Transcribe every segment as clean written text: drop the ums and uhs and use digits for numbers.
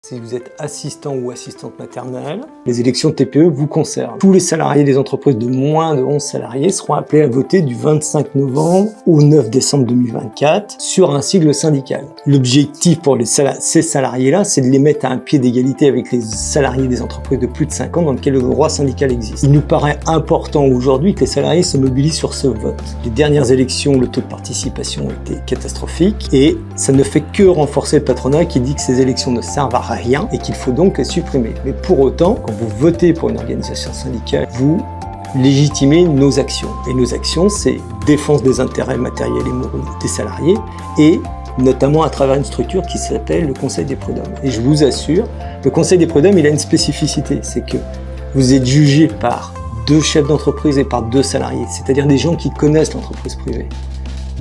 Si vous êtes assistant ou assistante maternelle, les élections TPE vous concernent. Tous les salariés des entreprises de moins de 11 salariés seront appelés à voter du 25 novembre au 9 décembre 2024 sur un sigle syndical. L'objectif pour ces salariés-là, c'est de les mettre à un pied d'égalité avec les salariés des entreprises de plus de 5 ans dans lesquelles le droit syndical existe. Il nous paraît important aujourd'hui que les salariés se mobilisent sur ce vote. Les dernières élections, le taux de participation était catastrophique et ça ne fait que renforcer le patronat qui dit que ces élections ne servent à rien et qu'il faut donc les supprimer. Mais pour autant, quand vous votez pour une organisation syndicale, vous légitimez nos actions. Et nos actions, c'est défense des intérêts matériels et moraux des salariés et notamment à travers une structure qui s'appelle le Conseil des prud'hommes. Et je vous assure, le Conseil des prud'hommes, il a une spécificité, c'est que vous êtes jugé par 2 chefs d'entreprise et par 2 salariés, c'est-à-dire des gens qui connaissent l'entreprise privée.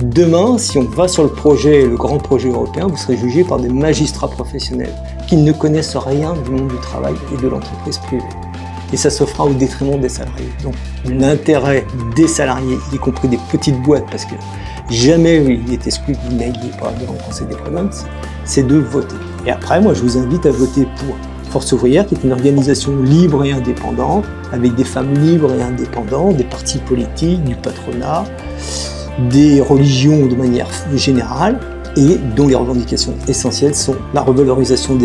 Demain, si on va sur le projet, le grand projet européen, vous serez jugé par des magistrats professionnels qui ne connaissent rien du monde du travail et de l'entreprise privée. Et ça se fera au détriment des salariés. Donc l'intérêt des salariés, y compris des petites boîtes, parce que jamais il est exclu que vous n'ayez pas devant le Conseil des prud'hommes, c'est de voter. Et après, moi je vous invite à voter pour Force ouvrière, qui est une organisation libre et indépendante, avec des femmes libres et indépendantes, des partis politiques, du patronat, des religions de manière générale, et dont les revendications essentielles sont la revalorisation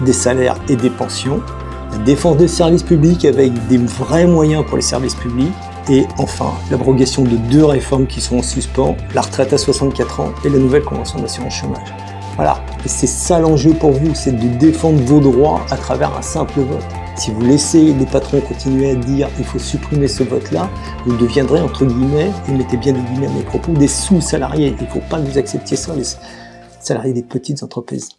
des salaires et des pensions, la défense des services publics avec des vrais moyens pour les services publics, et enfin l'abrogation de 2 réformes qui sont en suspens, la retraite à 64 ans et la nouvelle convention d'assurance chômage. Voilà, et c'est ça l'enjeu pour vous, c'est de défendre vos droits à travers un simple vote. Si vous laissez les patrons continuer à dire il faut supprimer ce vote-là, vous deviendrez, entre guillemets, et mettez bien des guillemets à mes propos, des sous-salariés. Il ne faut pas que vous acceptiez ça, les salariés des petites entreprises.